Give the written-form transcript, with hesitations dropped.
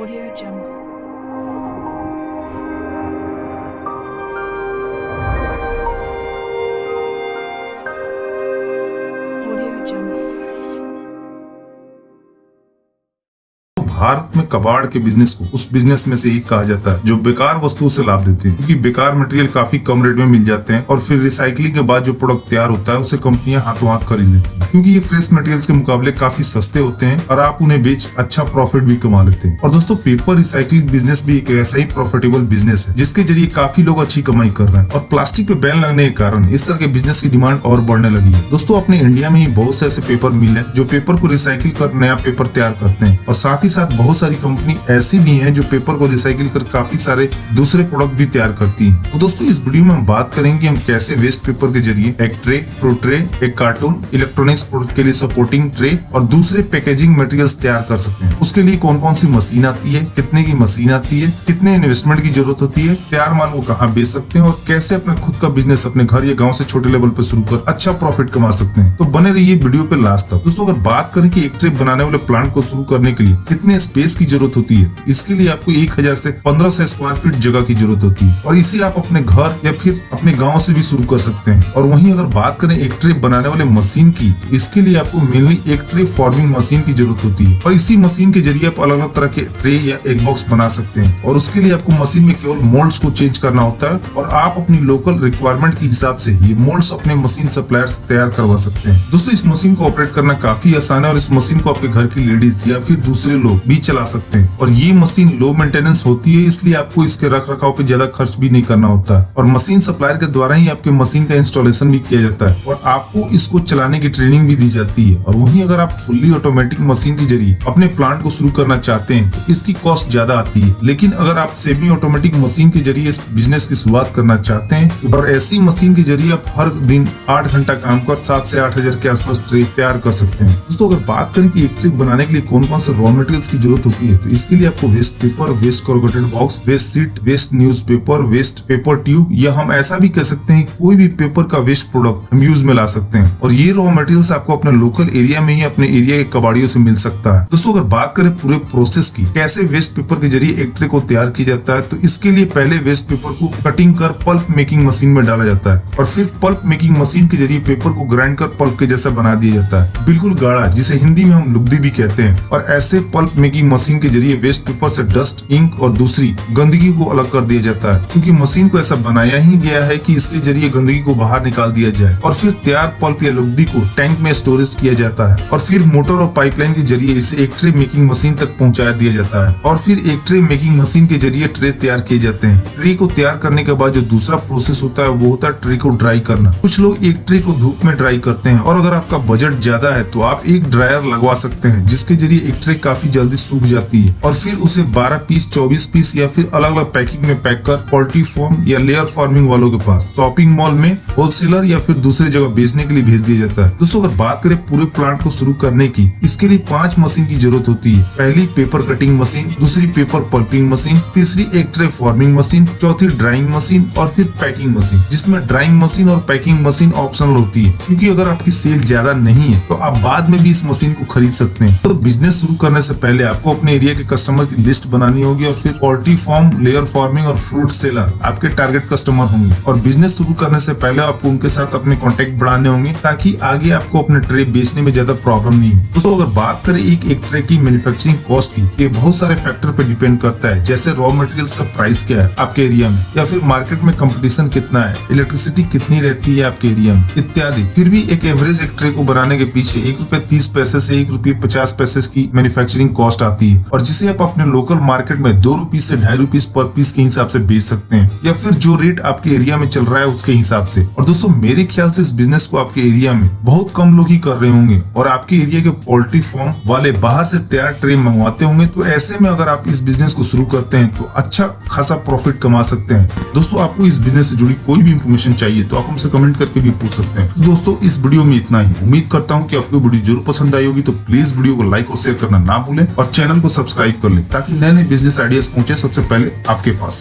Audio Jungle. Audio Jungle. Bharat में कबाड़ के बिजनेस को उस बिजनेस में से एक कहा जाता है जो बेकार वस्तुओं से लाभ देते हैं, क्योंकि बेकार मटेरियल काफी कम रेट में मिल जाते हैं और फिर रिसाइकलिंग के बाद जो प्रोडक्ट तैयार होता है उसे कंपनियां हाथों हाथ खरीद लेती हैं, क्योंकि ये फ्रेश मटेरियल्स के मुकाबले काफी सस्ते होते हैं और आप उन्हें बेच अच्छा प्रॉफिट भी कमा लेते हैं। और दोस्तों, पेपर रिसाइकलिंग बिजनेस भी एक ऐसा ही प्रॉफिटेबल बिजनेस है जिसके जरिए काफी लोग अच्छी कमाई कर रहे हैं और प्लास्टिक पे बैन लगने के कारण इस तरह के बिजनेस की डिमांड और बढ़ने लगी है। दोस्तों, अपने इंडिया में ही बहुत से ऐसे पेपर मिल है जो पेपर को रिसाइकिल कर नया पेपर तैयार करते हैं और साथ ही साथ बहुत सारी कंपनी ऐसी भी हैं जो पेपर को रिसाइकिल कर काफी सारे दूसरे प्रोडक्ट भी तैयार करती हैं। तो दोस्तों, इस वीडियो में हम बात करेंगे कि हम कैसे वेस्ट पेपर के जरिए एक ट्रे, फ्रूट ट्रे, एक कार्टून, इलेक्ट्रॉनिक्स प्रोडक्ट के लिए सपोर्टिंग ट्रे और दूसरे पैकेजिंग मटेरियल्स तैयार कर सकते हैं। उसके लिए कौन कौन सी मशीन आती है, कितने की मशीन आती है, कितने इन्वेस्टमेंट की जरूरत होती है, तैयार माल को कहाँ बेच सकते हैं और कैसे अपना खुद का बिजनेस अपने घर या गाँव से छोटे लेवल पर शुरू कर अच्छा प्रॉफिट कमा सकते हैं। तो बने रहिए वीडियो पे लास्ट तक। दोस्तों, अगर बात करें कि एक ट्रे बनाने वाले प्लांट को शुरू करने के लिए कितने स्पेस की जरूरत होती है, इसके लिए आपको 1000 से 1500 स्क्वायर फीट जगह की जरूरत होती है और इसे आप अपने घर या फिर अपने गांव से भी शुरू कर सकते हैं। और वहीं अगर बात करें एक ट्रे बनाने वाले मशीन की, इसके लिए आपको मेनली एक ट्रे फॉर्मिंग मशीन की जरूरत होती है और इसी मशीन के जरिए आप अलग अलग तरह के ट्रे या एक बॉक्स बना सकते हैं और उसके लिए आपको मशीन में केवल मोल्ड्स को चेंज करना होता है और आप अपनी लोकल रिक्वायरमेंट के हिसाब से ये मोल्ड्स अपने मशीन सप्लायर से तैयार करवा सकते हैं। दोस्तों, इस मशीन को ऑपरेट करना काफी आसान है और इस मशीन को आपके घर की लेडीज या फिर दूसरे लोग भी चला सकते हैं और ये मशीन लो मेंटेनेंस होती है, इसलिए आपको इसके रख रखाव पे ज्यादा खर्च भी नहीं करना होता है और मशीन सप्लायर के द्वारा ही आपके मशीन का इंस्टॉलेशन भी किया जाता है और आपको इसको चलाने की ट्रेनिंग भी दी जाती है। और वहीं अगर आप फुल्ली ऑटोमेटिक मशीन के जरिए अपने प्लांट को शुरू करना चाहते हैं तो इसकी कॉस्ट ज्यादा आती है, लेकिन अगर आप सेमी ऑटोमेटिक मशीन के जरिए इस बिजनेस की शुरुआत करना चाहते हैं और ऐसी मशीन के जरिए आप हर दिन 8 घंटा काम कर 7 से 8000 के आसपास ट्रे तैयार कर सकते हैं। दोस्तों, अगर बात करें कि एक ट्रे बनाने के लिए कौन कौन से रॉ मटेरियल्स की जरूरत होती है, तो इसके लिए आपको waste paper, waste corrugated box, waste sheet, waste newspaper, waste paper tube, या हम ऐसा भी कह सकते हैं कोई भी पेपर का वेस्ट प्रोडक्ट हम यूज में ला सकते हैं और ये रॉ मटेरियल्स आपको अपने लोकल एरिया में ही अपने एरिया के कबाड़ियों से मिल सकता है। दोस्तों, अगर बात करें पूरे प्रोसेस की, कैसे वेस्ट पेपर के जरिए एक ट्रे को तैयार किया जाता है, तो इसके लिए पहले वेस्ट पेपर को कटिंग कर पल्प मेकिंग मशीन में डाला जाता है और फिर पल्प मेकिंग मशीन के जरिए पेपर को ग्राइंड कर पल्प के जैसा बना दिया जाता है, बिल्कुल गाढ़ा, जिसे हिंदी में हम लुगदी भी कहते हैं। और ऐसे पल्प मेकिंग मशीन के जरिए वेस्ट पेपर से डस्ट, इंक और दूसरी गंदगी को अलग कर दिया जाता है, क्योंकि मशीन को ऐसा बनाया ही गया है कि इसके जरिए गंदगी को बाहर निकाल दिया जाए और फिर तैयार पल्प या लुगदी को टैंक में स्टोरेज किया जाता है और फिर मोटर और पाइपलाइन के जरिए इसे एक ट्रे मेकिंग मशीन तक पहुंचाया दिया जाता है और फिर एक ट्रे मेकिंग मशीन के जरिए ट्रे तैयार किए जाते हैं। ट्रे को तैयार करने के बाद जो दूसरा प्रोसेस होता है वो होता है ट्रे को ड्राई करना। कुछ लोग एक ट्रे को धूप में ड्राई करते हैं और अगर आपका बजट ज्यादा है तो आप एक ड्रायर लगवा सकते हैं, जिसके जरिए एक ट्रे काफी जल्दी सूख जाती है और फिर उसे 12 पीस, 24 पीस या फिर अलग अलग पैकिंग में पैक कर पोल्ट्री फार्म या लेयर फार्मिंग वालों के पास, शॉपिंग मॉल में, होलसेलर या फिर दूसरी जगह बेचने के लिए भेज दिया जाता है। दोस्तों, अगर बात करें पूरे प्लांट को शुरू करने की, इसके लिए 5 मशीन की जरूरत होती है। पहली पेपर कटिंग मशीन, दूसरी पेपर पल्पिंग मशीन, तीसरी एक ट्रे फॉर्मिंग मशीन, चौथी ड्राइंग मशीन और फिर पैकिंग मशीन, जिसमें ड्राइंग मशीन और पैकिंग मशीन ऑप्शनल होती है, क्योंकि अगर आपकी सेल ज्यादा नहीं है तो आप बाद में भी इस मशीन को खरीद सकते हैं। तो बिजनेस शुरू करने से पहले आपको अपने एरिया के कस्टमर की लिस्ट बनानी होगी और फिर पोल्ट्री फार्म, लेयर फार्मिंग और फ्रूट सेलर आपके टारगेट कस्टमर होंगे और बिजनेस शुरू करने से पहले आपको उनके साथ अपने कॉन्टेक्ट बढ़ाने होंगे ताकि आगे आपको अपने ट्रे बेचने में ज्यादा प्रॉब्लम नहीं है। दोस्तों, अगर बात करें एक ट्रे की मैन्युफैक्चरिंग कॉस्ट की, ये बहुत सारे फैक्टर पे डिपेंड करता है, जैसे रॉ मटेरियल्स का प्राइस क्या है आपके एरिया में, या फिर मार्केट में कंपटीशन कितना है, इलेक्ट्रिसिटी कितनी रहती है आपके एरिया में, इत्यादि। फिर भी एक एवरेज एक ट्रे को बनाने के पीछे ₹1.30 से ₹1.50 की मैन्युफैक्चरिंग कॉस्ट आती है और जिसे आप अपने लोकल मार्केट में ₹2 से ₹2.50 पर पीस के हिसाब से बेच सकते हैं या फिर जो रेट आपके एरिया में चल रहा है उसके हिसाब से। और दोस्तों, मेरे ख्याल से इस बिजनेस को आपके एरिया में बहुत कम लोग ही कर रहे होंगे और आपके एरिया के पोल्ट्री फार्म वाले बाहर से तैयार ट्रे मंगवाते होंगे। तो ऐसे में अगर आप इस बिजनेस को शुरू करते हैं तो अच्छा खासा प्रॉफिट कमा सकते हैं। दोस्तों, आपको इस बिजनेस से जुड़ी कोई भी इंफॉर्मेशन चाहिए तो आप हमसे कमेंट करके भी पूछ सकते हैं। तो दोस्तों, इस वीडियो में इतना ही। उम्मीद करता हूँ कि आपको वीडियो जरूर पसंद आई होगी, तो प्लीज वीडियो को लाइक और शेयर करना ना भूलें और चैनल को सब्सक्राइब कर लें ताकि नए नए बिजनेस आइडियाज पहुंचे सबसे पहले आपके पास।